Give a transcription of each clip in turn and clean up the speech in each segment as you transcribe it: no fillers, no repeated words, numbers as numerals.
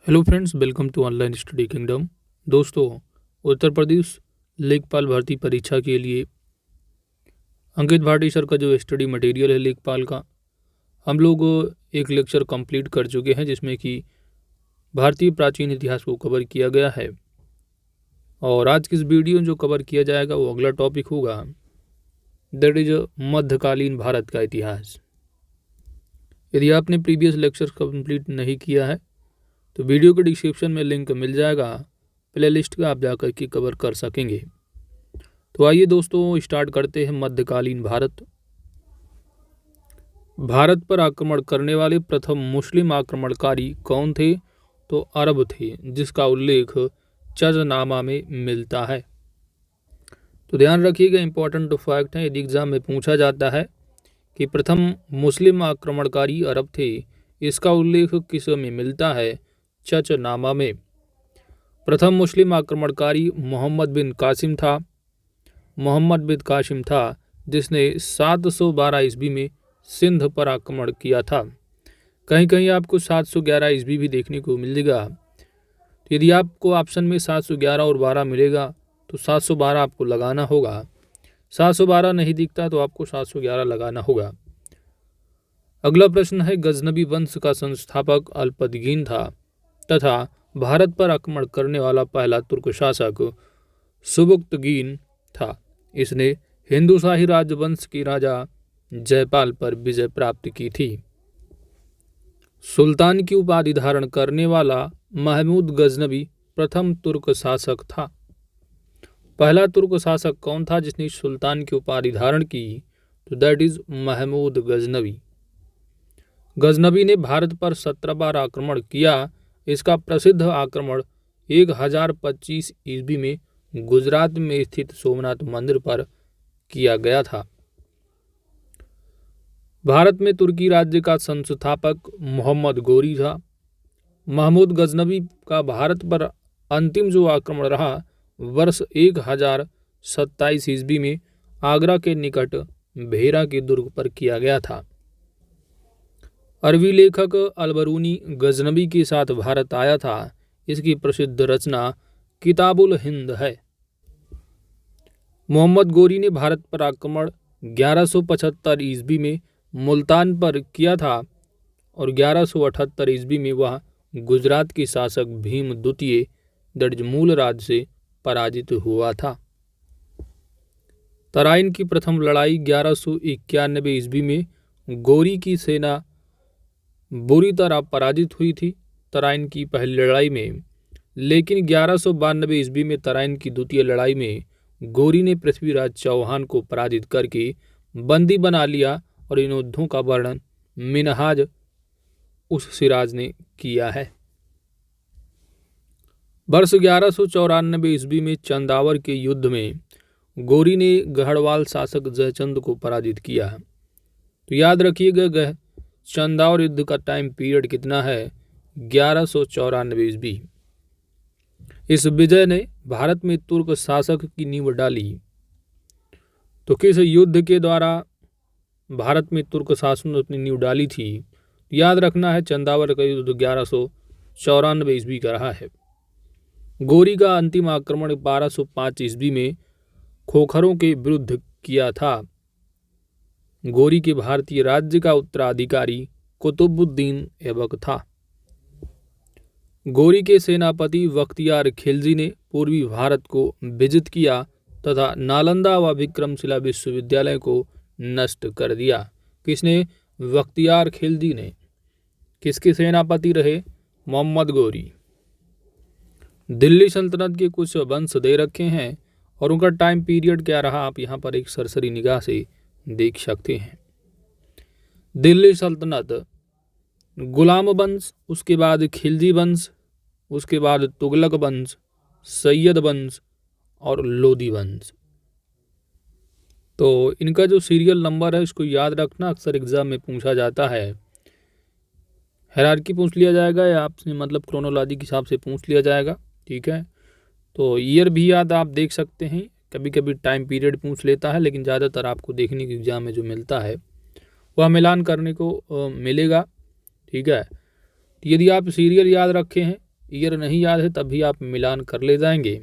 Hello friends, welcome to online study kingdom. दोस्तों, उत्तर प्रदेश लेखपाल भर्ती परीक्षा के लिए अंकित भाटी सर का जो स्टडी मटेरियल है लेखपाल का, हम लोग एक लेक्चर कंप्लीट कर चुके हैं जिसमें कि भारतीय प्राचीन इतिहास को कवर किया गया है। और आज की इस वीडियो जो कवर किया जाएगा वो अगला टॉपिक होगा, दैट इज मध्यकालीन भारत का इतिहास। यदि आपने प्रीवियस लेक्चर कंप्लीट नहीं किया है तो वीडियो के डिस्क्रिप्शन में लिंक मिल जाएगा, प्लेलिस्ट का आप जाकर के कवर कर सकेंगे। तो आइए दोस्तों स्टार्ट करते हैं। मध्यकालीन भारत। भारत पर आक्रमण करने वाले प्रथम मुस्लिम आक्रमणकारी कौन थे? तो अरब थे, जिसका उल्लेख चज़नामा में मिलता है। तो ध्यान रखिएगा, इंपॉर्टेंट फैक्ट है, यदि एग्जाम में पूछा जाता है कि प्रथम मुस्लिम आक्रमणकारी अरब थे, इसका उल्लेख किस में मिलता है? चचनामा में। प्रथम मुस्लिम आक्रमणकारी मोहम्मद बिन कासिम था। मोहम्मद बिन कासिम था जिसने 712 ईस्वी में सिंध पर आक्रमण किया था। कहीं कहीं आपको 711 ईस्वी भी देखने को मिलेगा। तो यदि आपको ऑप्शन में 711 और 12 मिलेगा तो 712 आपको लगाना होगा। 712 नहीं दिखता तो आपको 711 लगाना होगा। अगला प्रश्न है, गजनबी वंश का संस्थापक अल्पतगीन था तथा भारत पर आक्रमण करने वाला पहला तुर्क शासक सुबुक्तगीन था। इसने हिंदू शाही राजवंश के राजा जयपाल पर विजय प्राप्त की थी। सुल्तान की उपाधि धारण करने वाला महमूद गजनबी प्रथम तुर्क शासक था। पहला तुर्क शासक कौन था जिसने सुल्तान की उपाधि धारण की? तो दैट इज महमूद गजनबी। गजनबी ने भारत पर 17 बार आक्रमण किया। इसका प्रसिद्ध आक्रमण 1025 ईस्वी में गुजरात में स्थित सोमनाथ मंदिर पर किया गया था। भारत में तुर्की राज्य का संस्थापक मोहम्मद गोरी था। महमूद गजनबी का भारत पर अंतिम जो आक्रमण रहा वर्ष 1027 ईस्वी में आगरा के निकट भेरा के दुर्ग पर किया गया था। अरबी लेखक अलबरूनी गजनबी के साथ भारत आया था। इसकी प्रसिद्ध रचना किताबुल हिंद है। मोहम्मद गोरी ने भारत पर आक्रमण 1175 ईस्वी में मुल्तान पर किया था और 1178 ईस्वी में वह गुजरात के शासक भीम द्वितीय दर्ज मूलराज से पराजित हुआ था। तराइन की प्रथम लड़ाई 1191 ईस्वी में गोरी की सेना बुरी तरह पराजित हुई थी तराइन की पहली लड़ाई में, लेकिन 1192 ईस्वी में तराइन की द्वितीय लड़ाई में गोरी ने पृथ्वीराज चौहान को पराजित करके बंदी बना लिया और इन युद्धों का वर्णन मिनहाज उस सिराज ने किया है। वर्ष 1194 ईस्वी में चंदावर के युद्ध में गोरी ने गढ़वाल शासक जयचंद को पराजित किया। तो याद रखिएगा, चंदावर युद्ध का टाइम पीरियड कितना है? 1194 ईस्वी। इस विजय ने भारत में तुर्क शासक की नींव डाली। तो किस युद्ध के द्वारा भारत में तुर्क शासन ने अपनी नींव डाली थी? याद रखना है, चंदावर का युद्ध 1194 ईस्वी का रहा है। गोरी का अंतिम आक्रमण 1205 ईस्वी में खोखरों के विरुद्ध किया था। गोरी के भारतीय राज्य का उत्तराधिकारी कुतुबुद्दीन ऐबक था। गोरी के सेनापति बख्तियार खिलजी ने पूर्वी भारत को विजित किया तथा नालंदा व विक्रमशिला विश्वविद्यालय को नष्ट कर दिया। किसने? बख्तियार खिलजी ने। किसके सेनापति रहे? मोहम्मद गोरी। दिल्ली सल्तनत के कुछ वंश दे रखे हैं और उनका टाइम पीरियड क्या रहा आप यहाँ पर एक सरसरी निगाह से देख सकते हैं। दिल्ली सल्तनत, गुलाम वंश, उसके बाद खिलजी वंश, उसके बाद तुगलक वंश, सैयद वंश और लोदी वंश। तो इनका जो सीरियल नंबर है इसको याद रखना, अक्सर एग्जाम में पूछा जाता है। हायरार्की पूछ लिया जाएगा या आपसे मतलब क्रोनोलॉजी के हिसाब से पूछ लिया जाएगा, ठीक है। तो ईयर भी याद आप देख सकते हैं, कभी कभी टाइम पीरियड पूछ लेता है, लेकिन ज़्यादातर आपको देखने के एग्जाम में जो मिलता है वह मिलान करने को मिलेगा, ठीक है। यदि आप सीरियल याद रखे हैं ईयर नहीं याद है तब भी आप मिलान कर ले जाएंगे,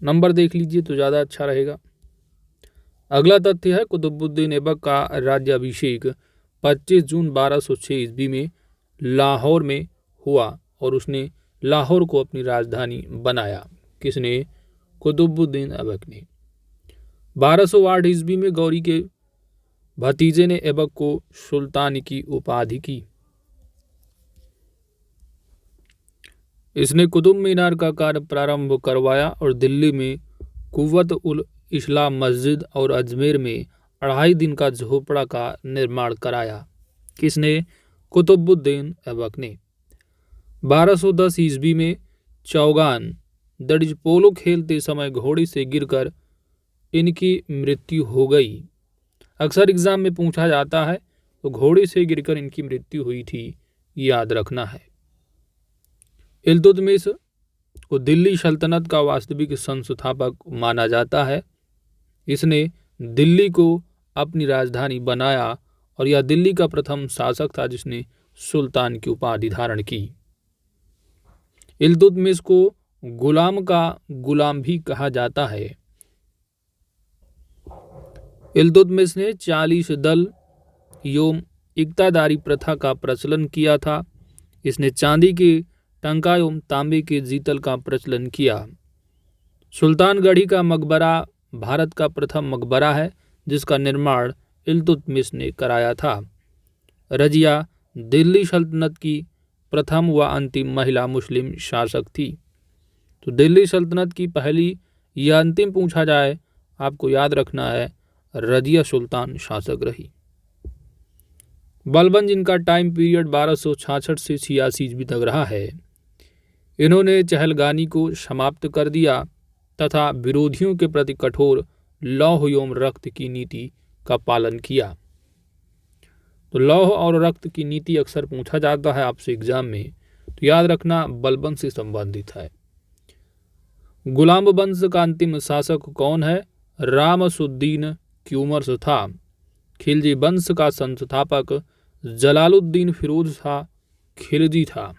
नंबर देख लीजिए तो ज़्यादा अच्छा रहेगा। अगला तथ्य है कुतुबुद्दीन ऐबक का राज्याभिषेक 25 जून 1206 ईस्वी में लाहौर में हुआ और उसने लाहौर को अपनी राजधानी बनाया। किसने? कुतुबुद्दीन ऐबक ने। 1208 ईस्वी में गौरी के भतीजे ने ऐबक को सुल्तान की उपाधि की। इसने कुतुब मीनार का कार्य प्रारंभ करवाया और दिल्ली में कुव्वत उल इस्लाम मस्जिद और अजमेर में 2.5 दिन का झोपड़ा का निर्माण कराया। किसने? कुतुबुद्दीन ऐबक ने। 1210 ईस्वी में चौगान दैट इज पोलो खेलते समय घोड़े से गिरकर इनकी मृत्यु हो गई। अक्सर एग्जाम में पूछा जाता है तो घोड़े से गिरकर इनकी मृत्यु हुई थी, याद रखना है। इल्तुतमिश को दिल्ली सल्तनत का वास्तविक संस्थापक माना जाता है। इसने दिल्ली को अपनी राजधानी बनाया और यह दिल्ली का प्रथम शासक था जिसने सुल्तान की उपाधि धारण की। इल्तुतमिश को गुलाम का गुलाम भी कहा जाता है। इल्तुतमिश ने 40 दल एवं इक्तादारी प्रथा का प्रचलन किया था। इसने चांदी के टंका एवं तांबे के जीतल का प्रचलन किया। सुल्तानगढ़ी का मकबरा भारत का प्रथम मकबरा है जिसका निर्माण इल्तुतमिश ने कराया था। रजिया दिल्ली सल्तनत की प्रथम व अंतिम महिला मुस्लिम शासक थी। तो दिल्ली सल्तनत की पहली या अंतिम पूछा जाए आपको याद रखना है रजिया सुल्तान शासक रही। बलबन जिनका टाइम पीरियड 1266 से 86 ईस्वी तक रहा है, इन्होंने चहलगानी को समाप्त कर दिया तथा विरोधियों के प्रति कठोर लौह एवं रक्त की नीति का पालन किया। तो लौह और रक्त की नीति अक्सर पूछा जाता है आपसे एग्जाम में, तो याद रखना बलबन से संबंधित है। गुलाम वंश का अंतिम शासक कौन है? रामसुद्दीन क्यूमर्स था। खिलजी वंश का संस्थापक जलालुद्दीन फिरोज शाह खिलजी था।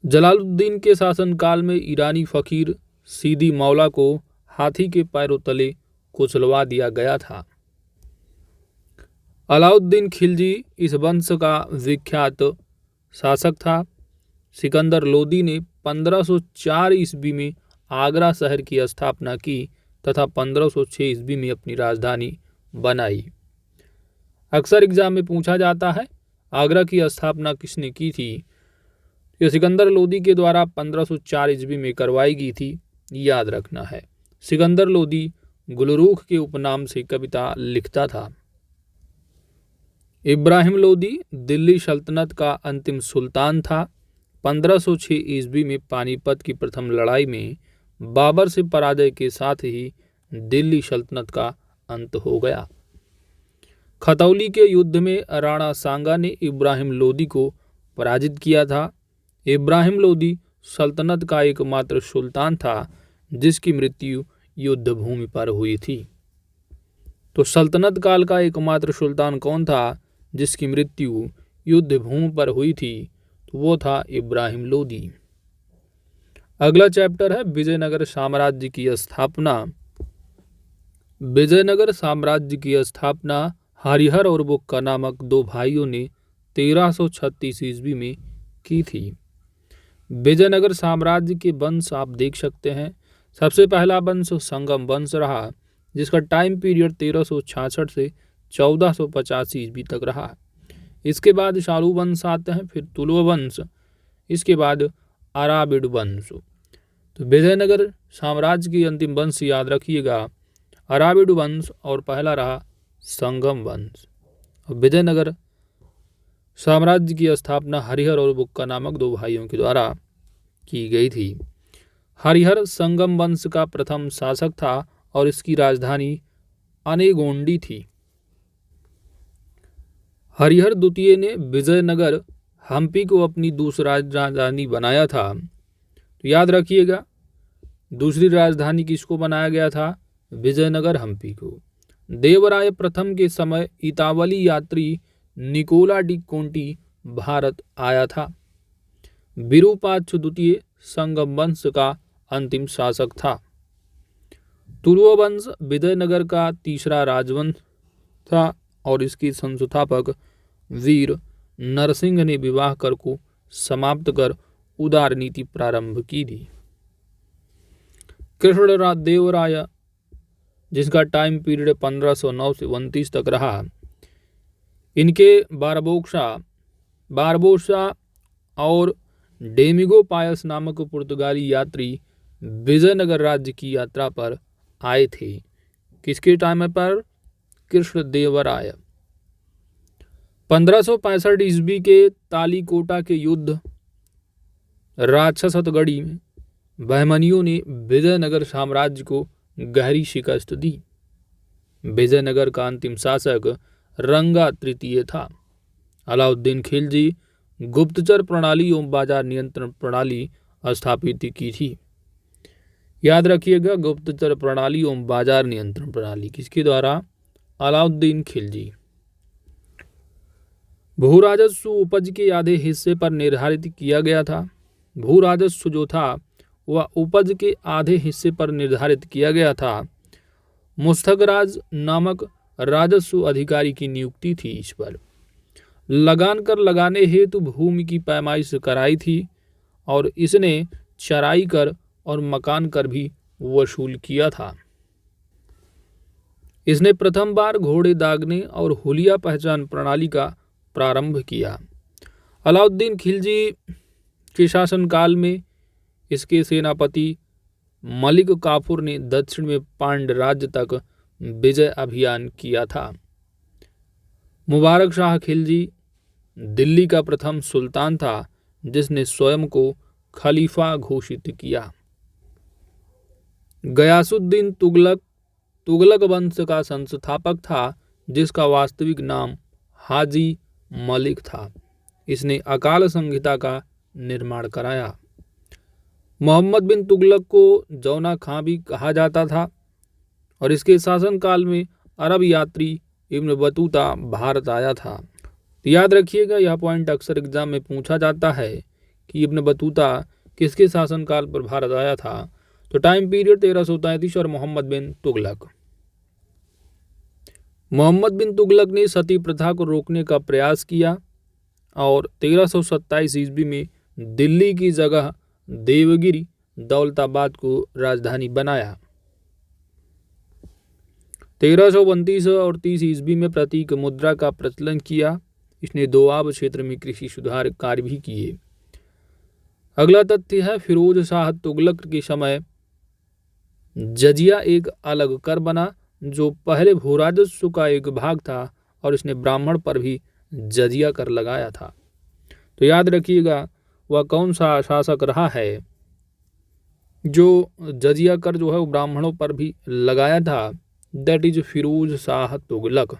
जलालुद्दीन के शासनकाल में ईरानी फकीर सीदी मौला को हाथी के पैरों तले कुचलवा दिया गया था। अलाउद्दीन खिलजी इस वंश का विख्यात शासक था। सिकंदर लोदी ने 1504 ईस्वी में आगरा शहर की स्थापना की तथा 1506 ईस्वी में अपनी राजधानी बनाई। अक्सर एग्जाम में पूछा जाता है आगरा की स्थापना किसने की थी? यह सिकंदर लोदी के द्वारा 1504 ईस्वी में करवाई गई थी, याद रखना है। सिकंदर लोदी गुलरूख के उपनाम से कविता लिखता था। इब्राहिम लोदी दिल्ली सल्तनत का अंतिम सुल्तान था। 1506 ईस्वी में पानीपत की प्रथम लड़ाई में बाबर से पराजय के साथ ही दिल्ली सल्तनत का अंत हो गया। खतौली के युद्ध में राणा सांगा ने इब्राहिम लोदी को पराजित किया था। इब्राहिम लोदी सल्तनत का एकमात्र सुल्तान था जिसकी मृत्यु युद्ध भूमि पर हुई थी। तो सल्तनत काल का एकमात्र सुल्तान कौन था जिसकी मृत्यु युद्ध भूमि पर हुई थी? तो वो था इब्राहिम लोदी। अगला चैप्टर है विजयनगर साम्राज्य की स्थापना। विजयनगर साम्राज्य की स्थापना हरिहर और बुक्का नामक दो भाइयों ने 1336 ईस्वी में की थी। विजयनगर साम्राज्य के वंश आप देख सकते हैं। सबसे पहला वंश संगम वंश रहा जिसका टाइम पीरियड 1366 से 1485 ईस्वी तक रहा। इसके बाद शालू वंश आते हैं, फिर तुलु वंश, इसके बाद अराबिड वंश। तो विजयनगर साम्राज्य की अंतिम वंश याद रखिएगा अराबिड वंश और पहला रहा संगम वंश। विजयनगर साम्राज्य की स्थापना हरिहर और बुक्का नामक दो भाइयों के द्वारा की गई थी। हरिहर संगम वंश का प्रथम शासक था और इसकी राजधानी अनेगोंडी थी। हरिहर द्वितीय ने विजयनगर हम्पी को अपनी दूसरा राजधानी बनाया था। तो याद रखिएगा दूसरी राजधानी किसको बनाया गया था? विजयनगर हम्पी को। देवराय प्रथम के समय इतावली यात्री निकोला डी कोंटी भारत आया था। विरूपाक्ष द्वितीय संगम वंश का अंतिम शासक था। तुलुव वंश विजयनगर का तीसरा राजवंश था और इसके संस्थापक वीर नरसिंह ने विवाह कर को समाप्त कर उदार नीति प्रारंभ की थी। कृष्णदेवराय, जिसका टाइम पीरियड 1509 से 29 तक रहा, इनके बारबोसा और डेमिगो पायस नामक पुर्तगाली यात्री विजयनगर राज्य की यात्रा पर आए थे। किसके टाइम पर? कृष्णदेवराय। 1565 ईस्वी के तालीकोटा के युद्ध राक्षसतगढ़ी में बहमनियों ने विजयनगर साम्राज्य को गहरी शिकस्त दी। विजयनगर का अंतिम शासक रंगा तृतीय था। अलाउद्दीन खिलजी गुप्तचर प्रणाली एवं बाजार नियंत्रण प्रणाली स्थापित की थी। याद रखिएगा, गुप्तचर प्रणाली एवं बाजार नियंत्रण प्रणाली किसके द्वारा? अलाउद्दीन खिलजी। भू राजस्व उपज के आधे हिस्से पर निर्धारित किया गया था। भू राजस्व जो था वह उपज के आधे हिस्से पर निर्धारित किया गया था। मुस्तगराज नामक राजस्व अधिकारी की नियुक्ति थी। इस पर लगान कर लगाने हेतु भूमि की पैमाइश कराई थी और इसने चराई कर और मकान कर भी वसूल किया था। इसने प्रथम बार घोड़े दागने और हुलिया पहचान प्रणाली का प्रारंभ किया। अलाउद्दीन खिलजी के शासनकाल में इसके सेनापति मलिक काफूर ने दक्षिण में पांड्य राज्य तक विजय अभियान किया था। मुबारक शाह खिलजी दिल्ली का प्रथम सुल्तान था जिसने स्वयं को खलीफा घोषित किया। गयासुद्दीन तुगलक वंश का संस्थापक था जिसका वास्तविक नाम हाजी मलिक था। इसने अकाल संहिता का निर्माण कराया। मोहम्मद बिन तुगलक को जौना खां भी कहा जाता था और इसके शासनकाल में अरब यात्री इब्न बतूता भारत आया था। तो याद रखिएगा, यह पॉइंट अक्सर एग्जाम में पूछा जाता है कि इब्न बतूता किसके शासनकाल पर भारत आया था। तो टाइम पीरियड 1333 और मोहम्मद बिन तुगलक। मोहम्मद बिन तुगलक ने सती प्रथा को रोकने का प्रयास किया और 1327 ईस्वी में दिल्ली की जगह देवगिरी दौलताबाद को राजधानी बनाया। 1332 और 30 ईस्वी में प्रतीक मुद्रा का प्रचलन किया। इसने दोआब क्षेत्र में कृषि सुधार कार्य भी किए। अगला तथ्य है, फिरोज शाह तुगलक के समय जजिया एक अलग कर बना जो पहले भूराजस्व का एक भाग था और इसने ब्राह्मण पर भी जजिया कर लगाया था। तो याद रखिएगा, वह कौन सा शासक रहा है जो जजिया कर जो है वो ब्राह्मणों पर भी लगाया था? That is Firoz Shah Tughlaq.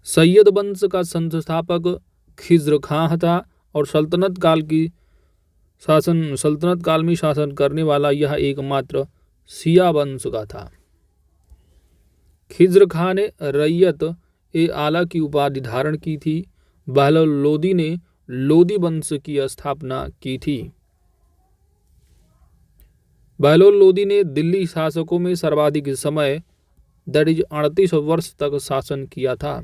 सैयद वंश का संस्थापक खिज्र खां था और सल्तनत काल में शासन करने वाला यह एकमात्र शिया वंश का था। खिज्र खां ने रैयत ए आला की उपाधि धारण की थी। बहलोल लोदी ने लोदी वंश की स्थापना की थी। बहलोल लोदी ने दिल्ली शासकों में सर्वाधिक समय दैट इज 38 वर्ष तक शासन किया था।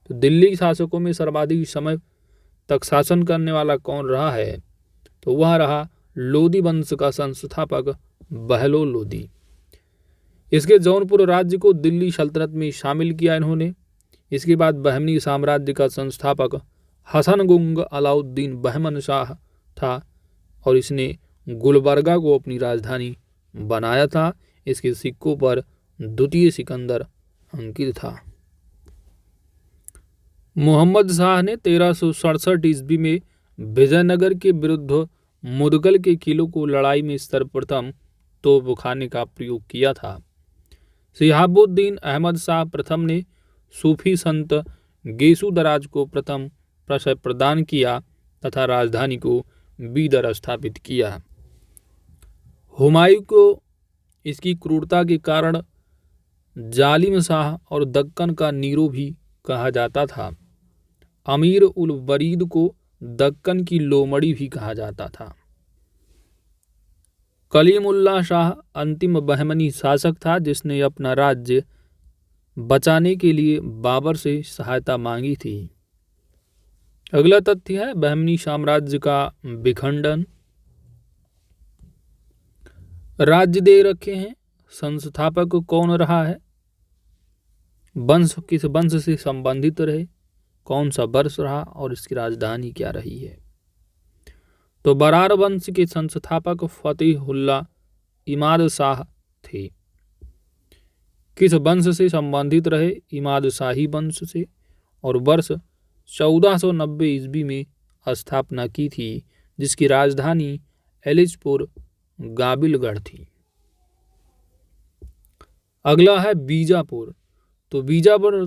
तो दिल्ली शासकों में सर्वाधिक समय तक शासन करने वाला कौन रहा है? तो वह रहा लोदी वंश का संस्थापक बहलोल लोदी। इसके जौनपुर राज्य को दिल्ली सल्तनत में शामिल किया इन्होंने। इसके बाद बहमनी साम्राज्य का संस्थापक हसन-गुंग अलाउद्दीन बहमन शाह था और इसने गुलबर्गा को अपनी राजधानी बनाया था। इसके सिक्कों पर द्वितीय सिकंदर अंकित था। मोहम्मद शाह ने 1367 ईस्वी में विजयनगर के विरुद्ध मुदगल के किलों को लड़ाई में सर्वप्रथम तोपखाने का प्रयोग किया था। शिहाबुद्दीन अहमद शाह प्रथम ने सूफी संत गेसु दराज को प्रथम प्रशय प्रदान किया तथा राजधानी को बीदर स्थापित किया। हुमायूं को इसकी क्रूरता के कारण जालिम शाह और दक्कन का नीरो भी कहा जाता था। अमीर उल वरीद को दक्कन की लोमड़ी भी कहा जाता था। कलीमुल्लाह शाह अंतिम बहमनी शासक था जिसने अपना राज्य बचाने के लिए बाबर से सहायता मांगी थी। अगला तथ्य है बहमनी साम्राज्य का विखंडन। राज्य दे रखे हैं, संस्थापक कौन रहा है, वंश किस वंश से संबंधित रहे, कौन सा वर्ष रहा और इसकी राजधानी क्या रही है। तो बरार वंश के संस्थापक फतेहुल्लाह इमाद शाह थे। किस वंश से संबंधित रहे, इमाद शाही वंश से, और वर्ष 1490 ईस्वी में स्थापना की थी, जिसकी राजधानी एलिचपुर गाबिलगढ़ थी। अगला है बीजापुर। तो बीजापुर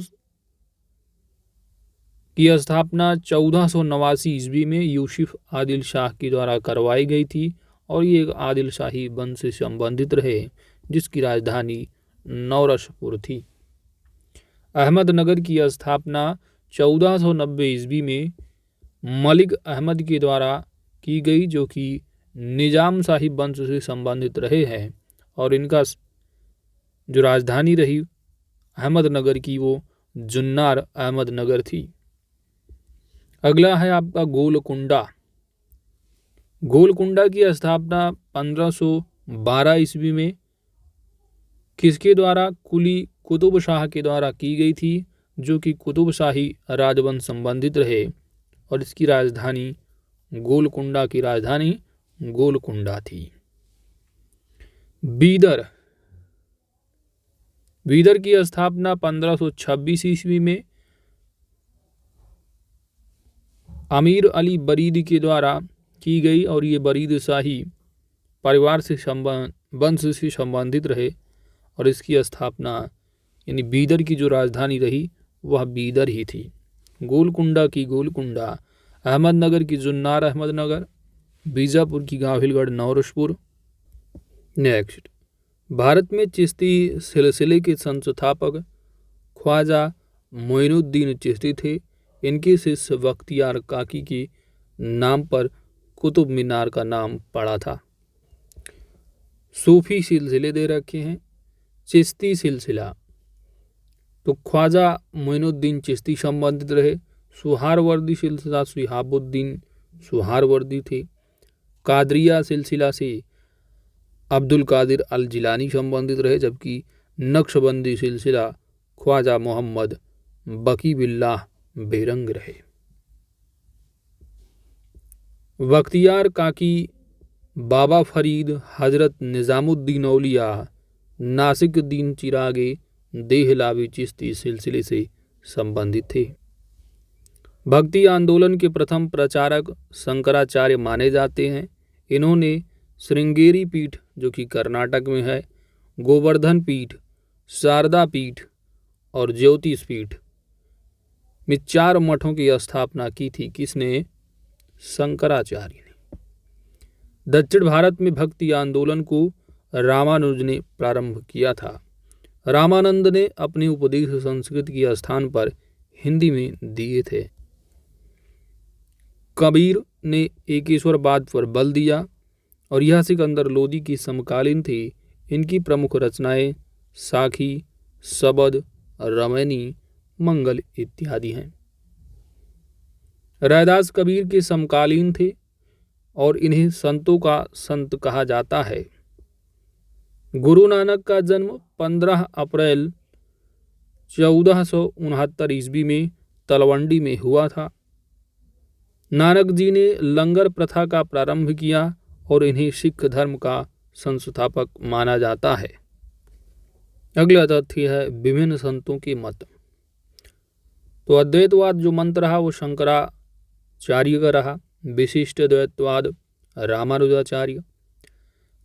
की स्थापना 1489 ईस्वी में यूसुफ आदिल शाह के द्वारा करवाई गई थी और ये एक आदिल शाही वंश से संबंधित रहे, जिसकी राजधानी नौरशपुर थी। अहमदनगर की स्थापना 1490 ईस्वी में मलिक अहमद के द्वारा की गई, जो कि निजाम शाही वंश से संबंधित रहे हैं, और इनका जो राजधानी रही अहमदनगर की वो जुन्नार अहमदनगर थी। अगला है आपका गोलकुंडा। गोलकुंडा की स्थापना 1512 ईस्वी में किसके द्वारा, कुली कुतुब शाह के द्वारा की गई थी, जो कि कुतुब शाही राजवंश संबंधित रहे, और इसकी राजधानी गोलकुंडा की राजधानी गोलकुंडा थी। बीदर। बीदर की स्थापना 1526 ईस्वी में अमीर अली बरीद के द्वारा की गई, और ये बरीद शाही परिवार से वंश से संबंधित रहे, और इसकी स्थापना यानी बीदर की जो राजधानी रही वह बीदर ही थी। गोलकुंडा की गोलकुंडा, अहमदनगर की जुन्नार अहमदनगर, बीजापुर की गाभिलगढ़ नौरशपुर। नेक्स्ट, भारत में चिश्ती सिलसिले के संस्थापक ख्वाजा मोइनुद्दीन चिश्ती थे। इनके शिष्य बख्तियार काकी के नाम पर कुतुब मीनार का नाम पड़ा था। सूफी सिलसिले दे रखे हैं। चिश्ती सिलसिला, तो ख्वाजा मोइनुद्दीन चिश्ती संबंधित रहे। सुहारवर्दी सिलसिला शिहाबुद्दीन सुहारवर्दी थे। कादरिया सिलसिला से अब्दुल कादिर अल जिलानी संबंधित रहे, जबकि नक्शबंदी सिलसिला ख्वाजा मोहम्मद बकी बिल्लाह बेरंग रहे। बख्तियार काकी बाबा फरीद हजरत निजामुद्दीन औलिया नासिरुद्दीन चिरागे देहलावी चिश्ती सिलसिले से संबंधित थे। भक्ति आंदोलन के प्रथम प्रचारक शंकराचार्य माने जाते हैं। इन्होंने श्रृंगेरी पीठ जो कि कर्नाटक में है, गोवर्धन पीठ, शारदा पीठ और ज्योतिष पीठ में 4 मठों की स्थापना की थी। किसने? शंकराचार्य ने। दक्षिण भारत में भक्ति आंदोलन को रामानुज ने प्रारंभ किया था। रामानंद ने अपने उपदेश संस्कृत के स्थान पर हिंदी में दिए थे। कबीर ने एकेश्वरवाद पर बल दिया और यह सिकंदर लोदी की समकालीन थी। इनकी प्रमुख रचनाएं साखी, सबद, रमैनी, मंगल इत्यादि हैं। रैदास कबीर के समकालीन थे और इन्हें संतों का संत कहा जाता है। गुरु नानक का जन्म 15 अप्रैल 1469 ईस्वी में तलवंडी में हुआ था। नानक जी ने लंगर प्रथा का प्रारंभ किया और इन्हें सिख धर्म का संस्थापक माना जाता है। अगला तथ्य है विभिन्न संतों के मत। तो अद्वैतवाद जो मंत्र रहा वो शंकराचार्य का रहा। विशिष्ट द्वैतवाद रामानुजाचार्य।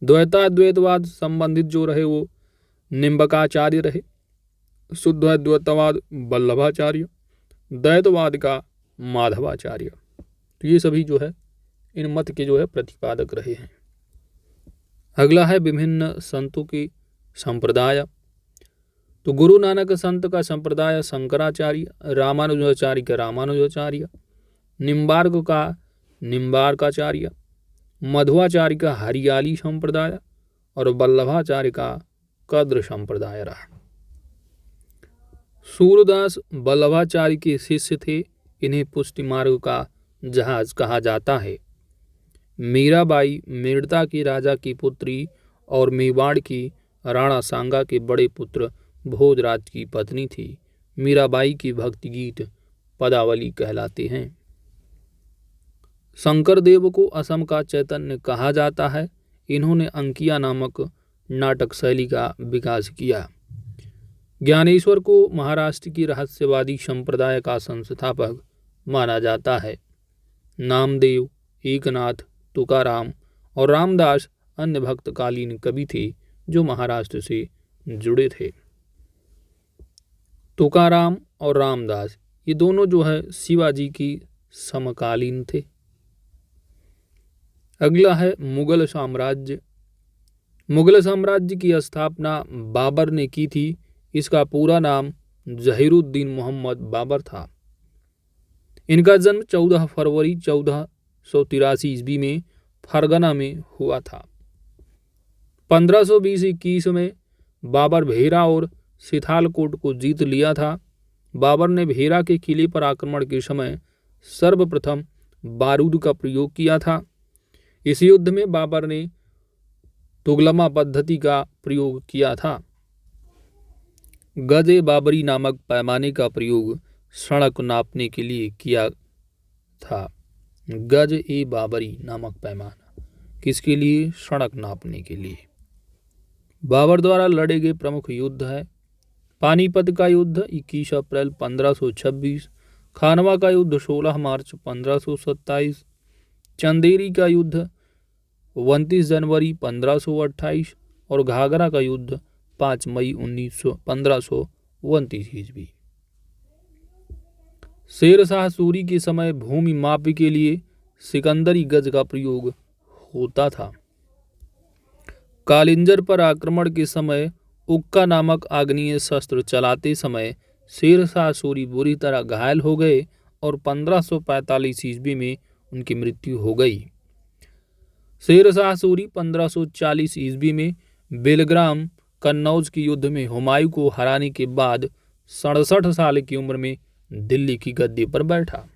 द्वैताद्वैतवाद संबंधित जो रहे वो निम्बकाचार्य रहे। शुद्ध अद्वैतवाद वल्लभाचार्य। द्वैतवाद का माधवाचार्य। तो ये सभी जो है इन मत के जो है प्रतिपादक रहे हैं। अगला है विभिन्न संतों की संप्रदाय। तो गुरु नानक संत का संप्रदाय शंकराचार्य, रामानुजाचार्य का रामानुजाचार्य, निम्बार्क का निम्बार्काचार्य, मध्वाचार्य का हरियाली संप्रदाय और वल्लभाचार्य का कद्र संप्रदाय रहा। सूरदास वल्लभाचार्य के शिष्य थे। इन्हें पुष्टि मार्ग का जहाज कहा जाता है। मीराबाई मेड़ता के राजा की पुत्री और मेवाड़ की राणा सांगा के बड़े पुत्र भोजराज की पत्नी थी। मीराबाई की भक्ति गीत पदावली कहलाते हैं। शंकरदेव को असम का चैतन्य कहा जाता है। इन्होंने अंकिया नामक नाटक शैली का विकास किया। ज्ञानेश्वर को महाराष्ट्र की रहस्यवादी संप्रदाय का संस्थापक माना जाता है। नामदेव, एकनाथ, तुकाराम और रामदास अन्य भक्तकालीन कवि थे जो महाराष्ट्र से जुड़े थे। तुकाराम और रामदास ये दोनों जो है शिवाजी की समकालीन थे। अगला है मुगल साम्राज्य। मुगल साम्राज्य की स्थापना बाबर ने की थी। इसका पूरा नाम जहीरुद्दीन मोहम्मद बाबर था। इनका जन्म 14 फरवरी 1483 ईस्वी में फरगना में हुआ था। 1520-21 में बाबर भेरा और सिथालकोट को जीत लिया था। बाबर ने भेरा के किले पर आक्रमण के समय सर्वप्रथम बारूद का प्रयोग किया था। इस युद्ध में बाबर ने तुगलमा पद्धति का प्रयोग किया था। गज ए बाबरी नामक पैमाने का प्रयोग सड़क नापने के लिए किया था। गज ए बाबरी नामक पैमाना किसके लिए? सड़क नापने के लिए। बाबर द्वारा लड़े गए प्रमुख युद्ध है पानीपत का युद्ध 21 अप्रैल 1526, खानवा का युद्ध 16 मार्च 1527, चंदेरी का युद्ध 29 जनवरी 1528 और घाघरा का युद्ध 5 मई 1529 ईस्वी। शेर शाह सूरी के समय भूमि माप के लिए सिकंदरी गज का प्रयोग होता था। कालिंजर पर आक्रमण के समय उक्का नामक आग्नेय शस्त्र चलाते समय शेर शाह सूरी बुरी तरह घायल हो गए और 1545 ईस्वी में उनकी मृत्यु हो गई। शेर शाह सूरी 1540 ईस्वी में बेलग्राम कन्नौज के युद्ध में हुमायूं को हराने के बाद 67 साल की उम्र में दिल्ली की गद्दी पर बैठा।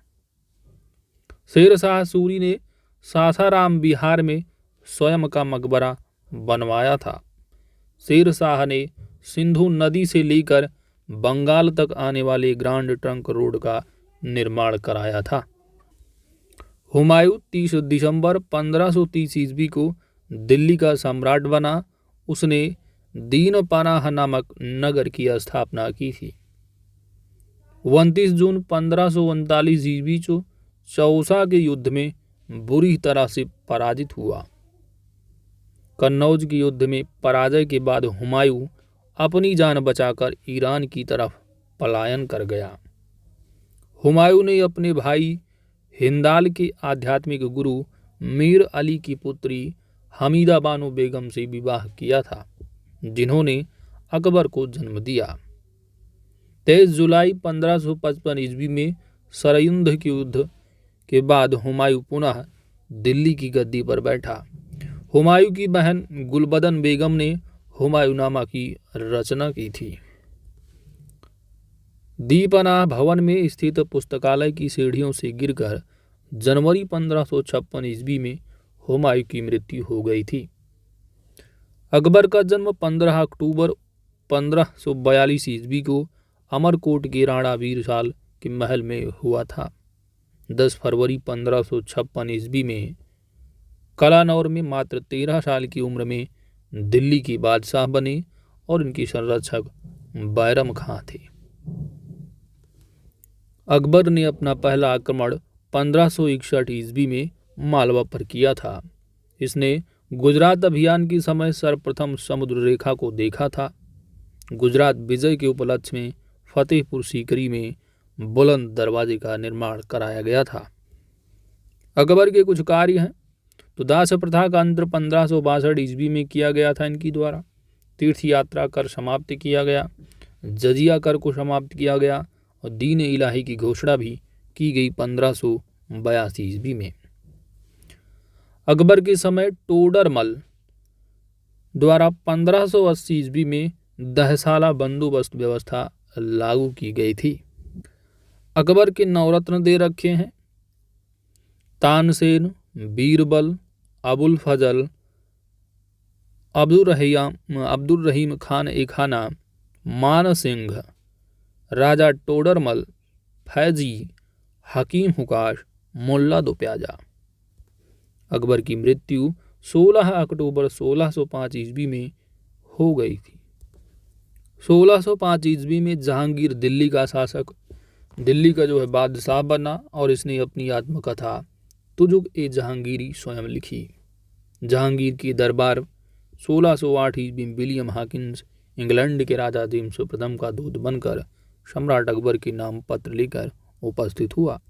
शेर शाह सूरी ने सासाराम बिहार में स्वयं का मकबरा बनवाया था। शेर शाह ने सिंधु नदी से लेकर बंगाल तक आने वाले ग्रांड ट्रंक रोड का निर्माण कराया था। हुमायूं 30 दिसंबर 1530 ईस्वी को दिल्ली का सम्राट बना। उसने दीन पनाह नामक नगर की स्थापना की थी। 29 जून 1539 ईस्वी को चौसा के युद्ध में बुरी तरह से पराजित हुआ। कन्नौज के युद्ध में पराजय के बाद हुमायूं अपनी जान बचाकर ईरान की तरफ पलायन कर गया। हुमायूं ने अपने भाई हिंदाल के आध्यात्मिक गुरु मीर अली की पुत्री हमीदा बानो बेगम से विवाह किया था, जिन्होंने अकबर को जन्म दिया। 23 जुलाई 1555 ईस्वी में सरयुंध के युद्ध के बाद हुमायूं पुनः दिल्ली की गद्दी पर बैठा। हुमायूं की बहन गुलबदन बेगम ने हुमायूंनामा की रचना की थी। दीपनाह भवन में स्थित पुस्तकालय की सीढ़ियों से गिरकर जनवरी 1556 ईस्वी में हुमायूं की मृत्यु हो गई थी। अकबर का जन्म 15 अक्टूबर 1542 ईस्वी को अमरकोट के राणा वीरसाल के महल में हुआ था। 10 फरवरी 1556 ईस्वी में कलानौर में मात्र 13 साल की उम्र में दिल्ली के बादशाह बने और इनके संरक्षक बैरम खां थे। अकबर ने अपना पहला आक्रमण 1561 ईस्वी में मालवा पर किया था। इसने गुजरात अभियान के समय सर्वप्रथम समुद्र रेखा को देखा था। गुजरात विजय के उपलक्ष्य में फतेहपुर सीकरी में बुलंद दरवाजे का निर्माण कराया गया था। अकबर के कुछ कार्य हैं तो दास प्रथा का अंत 1562 ईस्वी में किया गया था इनकी द्वारा। तीर्थ यात्रा कर समाप्त किया गया। जजिया कर को समाप्त किया गया और दीन इलाही की घोषणा भी की गई 1582 ईस्वी में। अकबर के समय टोडरमल द्वारा 1580 ईस्वी में दहसाला बंदोबस्त व्यवस्था लागू की गई थी। अकबर के नवरत्न दे रखे हैं: तानसेन, बीरबल, अबुल फजल, अब्दुल रहीम खान ए खाना, मान सिंह, राजा टोडरमल, फैजी, हकीम हुकाश, मुल्ला दो प्याजा। अकबर की मृत्यु 16 अक्टूबर 1605 ईस्वी में हो गई थी। 1605 ईस्वी में जहांगीर दिल्ली का शासक, दिल्ली का बादशाह बना और इसने अपनी आत्मकथा तुजुक ए जहांगीरी स्वयं लिखी। जहांगीर की दरबार 1608 ईस्वी में विलियम हॉकिंस इंग्लैंड के राजा जेम्स प्रथम का दूत बनकर सम्राट अकबर के नाम पत्र लेकर उपस्थित हुआ।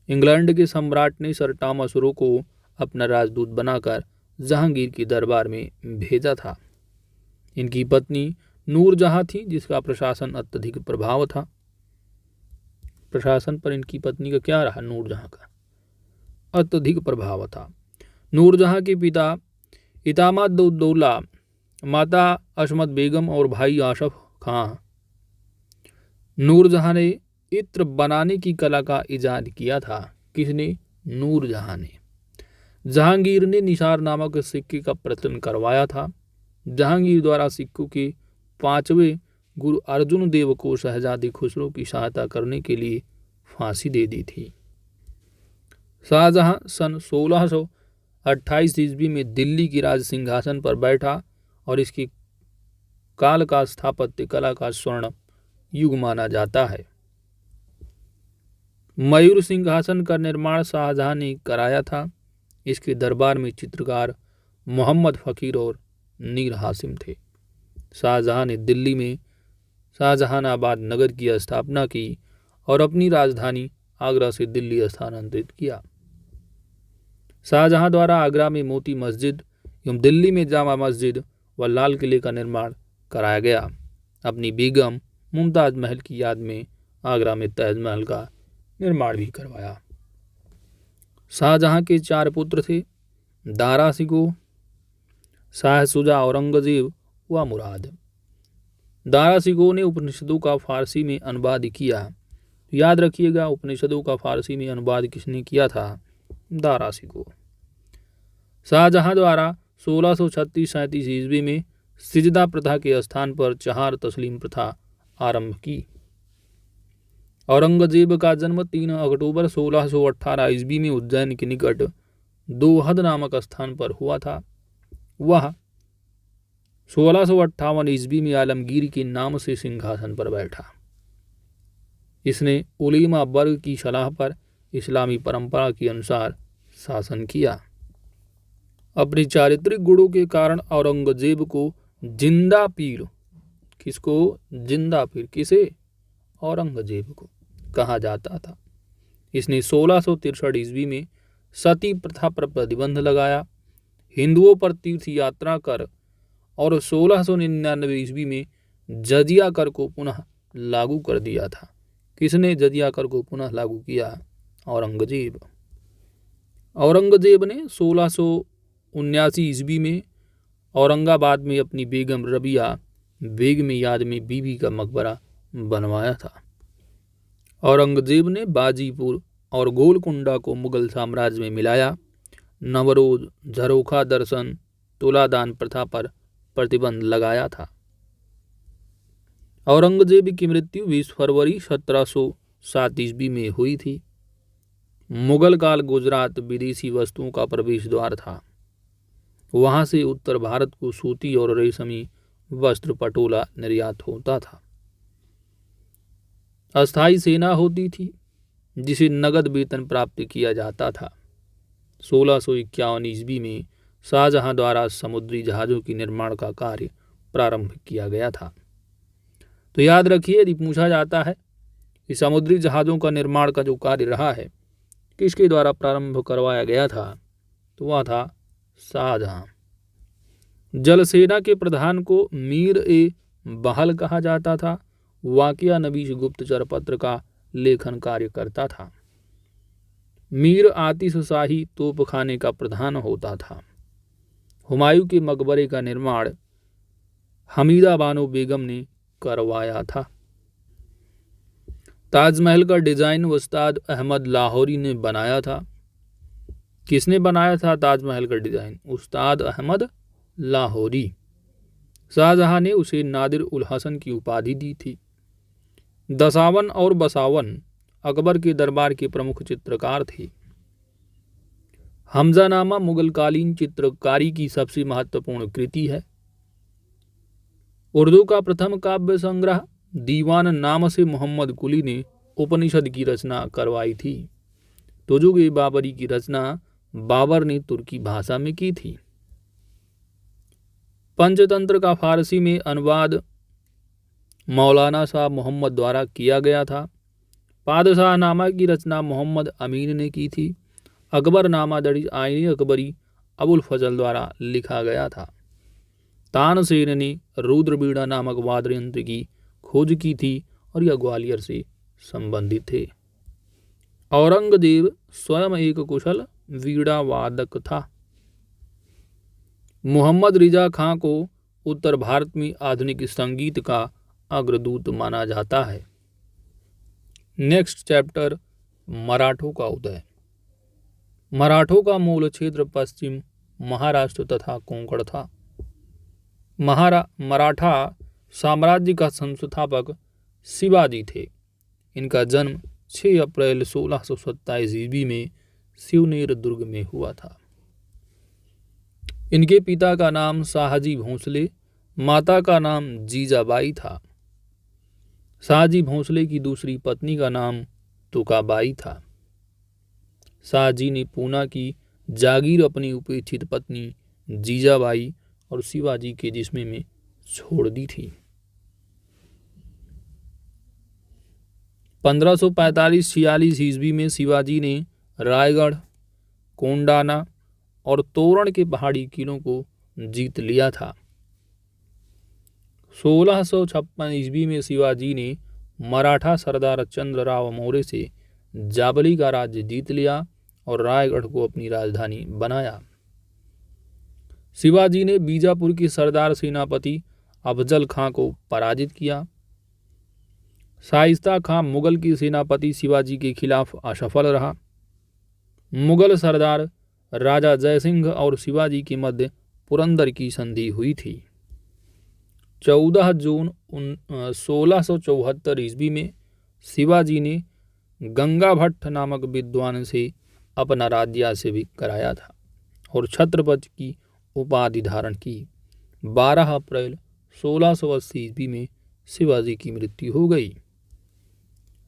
इंग्लैंड के सम्राट ने सर टॉमस रो को अपना राजदूत बनाकर जहांगीर की दरबार में भेजा था। इनकी पत्नी नूरजहां थी, जिसका प्रशासन अत्यधिक प्रभाव था। प्रशासन पर इनकी पत्नी का क्या रहा? नूरजहां का अत्यधिक प्रभाव था। नूरजहां के पिता इतामादुद्दौला, माता अशमत बेगम और भाई आशफ खां। नूरजहां ने इत्र बनाने की कला का इजाद किया था। किसने? नूरजहां ने। जहांगीर ने निसार नामक सिक्के का प्रचलन करवाया था। जहांगीर द्वारा सिक्कों के 5वें गुरु अर्जुन देव को शहजादी खुसरो की सहायता करने के लिए फांसी दे दी थी। शाहजहां सन 1628 ईस्वी में दिल्ली की राज सिंहासन पर बैठा और इसके काल का स्थापत्य कला का स्वर्ण युग माना जाता है। मयूर सिंहासन का निर्माण शाहजहां ने कराया था। इसके दरबार में चित्रकार मोहम्मद फकीर और मीर हासिम थे। शाहजहां ने दिल्ली में शाहजहानाबाद नगर की स्थापना की और अपनी राजधानी आगरा से दिल्ली स्थानांतरित किया। शाहजहां द्वारा आगरा में मोती मस्जिद एवं दिल्ली में जामा मस्जिद व लाल किले का निर्माण कराया गया। अपनी बेगम मुमताज महल की याद में आगरा में ताजमहल का निर्माण भी करवाया। शाहजहां के 4 पुत्र थे: दारा शिकोह, शाह शुजा, औरंगजेब व मुराद। दारा शिकोह ने उपनिषदों का फारसी में अनुवाद किया। याद रखिएगा, उपनिषदों का फारसी में अनुवाद किसने किया था? दारा शिकोह। शाहजहां द्वारा 1636-37 ईस्वी में सिजदा प्रथा के स्थान पर चहार तस्लीम प्रथा आरंभ की। औरंगजेब का जन्म 3 अक्टूबर 1618 ईस्वी में उज्जैन के निकट दोहद नामक स्थान पर हुआ था। वह 1658 ईस्वी में आलमगीर के नाम से सिंहासन पर बैठा। इसने उलेमा वर्ग की सलाह पर इस्लामी परंपरा के अनुसार शासन किया। अपने चारित्रिक गुणों के कारण औरंगजेब को जिंदा पीर, किसको? जिंदा पीर, किसे? औरंगजेब को कहा जाता था। इसने 1663 ईस्वी में सती प्रथा पर प्रतिबंध लगाया, हिंदुओं पर तीर्थ यात्रा कर और 1699 ईस्वी में जजिया कर को पुनः लागू कर दिया था। किसने जजिया कर को पुनः लागू किया? औरंगजेब। औरंगजेब ने 1679 ईस्वी में औरंगाबाद में अपनी बेगम रबिया बेगम याद में बीबी का मकबरा बनवाया था। औरंगजेब ने बाजीपुर और गोलकुंडा को मुगल साम्राज्य में मिलाया। नवरोज, झरोखा दर्शन, तुलादान प्रथा पर प्रतिबंध लगाया था। औरंगजेब की मृत्यु 20 फरवरी 1707 ईस्वी में हुई थी। मुगल काल गुजरात विदेशी वस्तुओं का प्रवेश द्वार था। वहां से उत्तर भारत को सूती और रेशमी वस्त्र पटोला निर्यात होता था। अस्थायी सेना होती थी जिसे नगद वेतन प्राप्त किया जाता था। 1651 ईस्वी में शाहजहां द्वारा समुद्री जहाज़ों के निर्माण का कार्य प्रारंभ किया गया था। तो याद रखिए, यदि पूछा जाता है कि समुद्री जहाज़ों का निर्माण का जो कार्य रहा है किसके द्वारा प्रारंभ करवाया गया था, तो वह था शाहजहां। जल सेना के प्रधान को मीर ए बहल कहा जाता था। वाकिया नबीश गुप्तचर पत्र का लेखन कार्य करता था। मीर आतिश शाही तोपखाने का प्रधान होता था। हुमायूं के मकबरे का निर्माण हमीदा बानो बेगम ने करवाया था। ताजमहल का डिजाइन उस्ताद अहमद लाहौरी ने बनाया था। किसने बनाया था ताजमहल का डिजाइन? उस्ताद अहमद लाहौरी। शाहजहां ने उसे नादिर उल हसन की उपाधि दी थी। दसावन और बसावन अकबर के दरबार के प्रमुख चित्रकार थे। हमजानामा मुगलकालीन चित्रकारी की सबसे महत्वपूर्ण कृति है। उर्दू का प्रथम काव्य संग्रह दीवान नाम से मोहम्मद कुली ने उपनिषद की रचना करवाई थी। तुजुग-ए बाबरी की रचना बाबर ने तुर्की भाषा में की थी। पंचतंत्र का फारसी में अनुवाद मौलाना शाह मोहम्मद द्वारा किया गया था। पादशाहनामा की रचना मोहम्मद अमीन ने की थी। अकबरनामा दर्ज आईन अकबरी अबुल फजल द्वारा लिखा गया था। तानसेन ने रुद्रबीड़ा नामक वाद्य यंत्र की खोज की थी और यह ग्वालियर से संबंधित थे। औरंगजेब स्वयं एक कुशल वीणा वादक था। मोहम्मद रिजा खां को उत्तर भारत में आधुनिक संगीत का अग्रदूत माना जाता है। नेक्स्ट चैप्टर मराठों का उदय। मराठों का मूल क्षेत्र पश्चिम महाराष्ट्र तथा कोंकण था। मराठा साम्राज्य का संस्थापक शिवाजी थे। इनका जन्म 6 अप्रैल 1627 ईस्वी में शिवनेर दुर्ग में हुआ था। इनके पिता का नाम शाहजी भोंसले, माता का नाम जीजाबाई था। शाहजी भोंसले की दूसरी पत्नी का नाम तुकाबाई था। शाहजी ने पूना की जागीर अपनी उपेक्षित पत्नी जीजाबाई और शिवाजी के जिस्म में छोड़ दी थी। 1545-46 ईस्वी में शिवाजी ने रायगढ़, कोंडाना और तोरण के पहाड़ी किलों को जीत लिया था। 1656 ईस्वी में शिवाजी ने मराठा सरदार चंद्रराव मौर्य से जाबली का राज्य जीत लिया और रायगढ़ को अपनी राजधानी बनाया। शिवाजी ने बीजापुर के सरदार सेनापति अफजल खां को पराजित किया। शाइस्ता खां मुगल के सेनापति शिवाजी के खिलाफ असफल रहा। मुगल सरदार राजा जयसिंह और शिवाजी के मध्य पुरंदर की संधि हुई थी। 14 जून 1674 ईस्वी में शिवाजी ने गंगा भट्ट नामक विद्वान से अपना राज्याभिषेक कराया था और छत्रपति की उपाधि धारण की। 12 अप्रैल 1680 ईस्वी में शिवाजी की मृत्यु हो गई।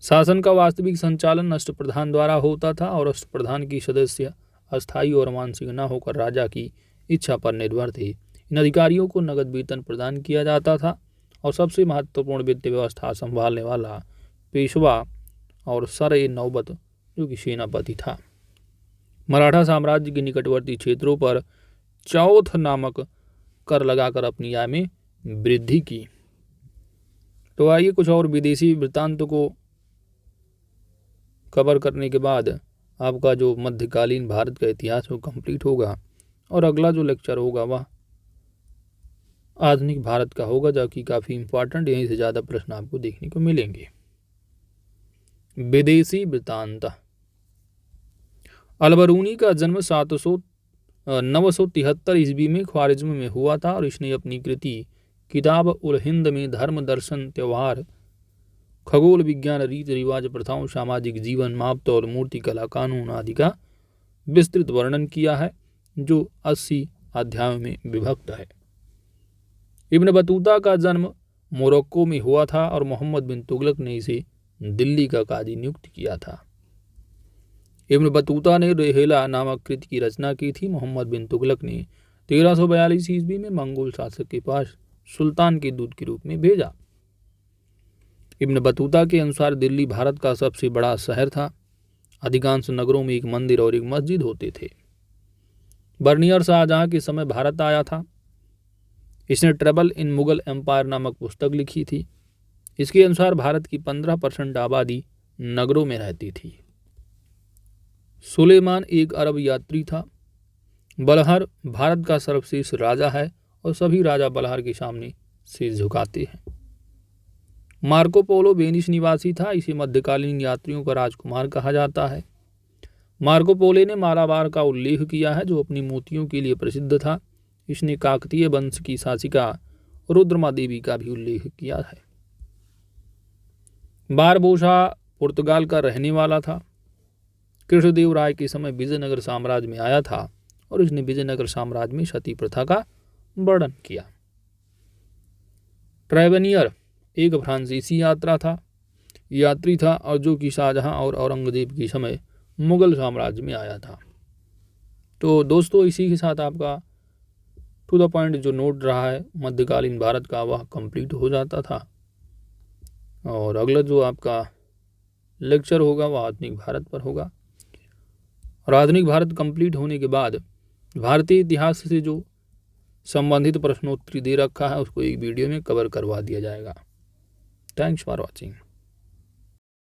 शासन का वास्तविक संचालन अष्टप्रधान द्वारा होता था और अष्टप्रधान की सदस्य अस्थायी और मानसिक न होकर राजा की इच्छा पर निर्भर थे। इन अधिकारियों को नगद वेतन प्रदान किया जाता था और सबसे महत्वपूर्ण वित्तीय व्यवस्था संभालने वाला पेशवा और सर-ए-नौबत जो कि सेनापति था। मराठा साम्राज्य के निकटवर्ती क्षेत्रों पर चौथ नामक कर लगाकर अपनी आय में वृद्धि की। तो आइए कुछ और विदेशी वृत्तांत को कवर करने के बाद आपका जो मध्यकालीन भारत का इतिहास वो कंप्लीट होगा और अगला जो लेक्चर होगा वह आधुनिक भारत का होगा, जो कि काफ़ी इम्पोर्टेंट, यहीं से ज़्यादा प्रश्न आपको देखने को मिलेंगे। विदेशी वृत्तांत। अलबरूनी का जन्म 973 ईस्वी में ख्वारिज्म में हुआ था और इसने अपनी कृति किताब उल हिंद में धर्म, दर्शन, त्यौहार, खगोल विज्ञान, रीति रिवाज, प्रथाओं, सामाजिक जीवन, मापतौल, मूर्ति कला, कानून आदि का विस्तृत वर्णन किया है, जो 80 अध्यायों में विभक्त है। इब्न बतूता का जन्म मोरक्को में हुआ था और मोहम्मद बिन तुगलक ने इसे दिल्ली का काजी नियुक्त किया था। इब्न बतूता ने रेहेला नामक कृति की रचना की थी। मोहम्मद बिन तुगलक ने 1342 ईस्वी में मंगोल शासक के पास सुल्तान के दूत के रूप में भेजा। इब्न बतूता के अनुसार दिल्ली भारत का सबसे बड़ा शहर था। अधिकांश नगरों में एक मंदिर और एक मस्जिद होते थे। बर्नियर शाहजहां के समय भारत आया था। इसने ट्रैवल इन मुगल एम्पायर नामक पुस्तक लिखी थी। इसके अनुसार भारत की 15% आबादी नगरों में रहती थी। सुलेमान एक अरब यात्री था। बलहर भारत का सर्वश्रेष्ठ राजा है और सभी राजा बलहर के सामने सिर झुकाते हैं। मार्को पोलो वेनिस निवासी था। इसे मध्यकालीन यात्रियों का राजकुमार कहा जाता है। मार्को पोलो ने मालाबार का उल्लेख किया है, जो अपनी मोतियों के लिए प्रसिद्ध था। इसने काकतीय वंश की शासिका रुद्रमा देवी का भी उल्लेख किया है। बारबोसा पुर्तगाल का रहने वाला था। कृष्णदेव राय के समय विजयनगर साम्राज्य में आया था और इसने विजयनगर साम्राज्य में सती प्रथा का वर्णन किया। ट्रेवेनियर एक फ्रांसीसी यात्री था और जो कि शाहजहां और औरंगजेब के समय मुगल साम्राज्य में आया था। तो दोस्तों, इसी के साथ आपका टू द पॉइंट जो नोट रहा है मध्यकालीन भारत का, वह कंप्लीट हो जाता था। और अगला जो आपका लेक्चर होगा वह आधुनिक भारत पर होगा। और आधुनिक भारत कंप्लीट होने के बाद भारतीय इतिहास से जो संबंधित प्रश्नोत्तरी दे रखा है उसको एक वीडियो में कवर करवा दिया जाएगा। Thanks for watching.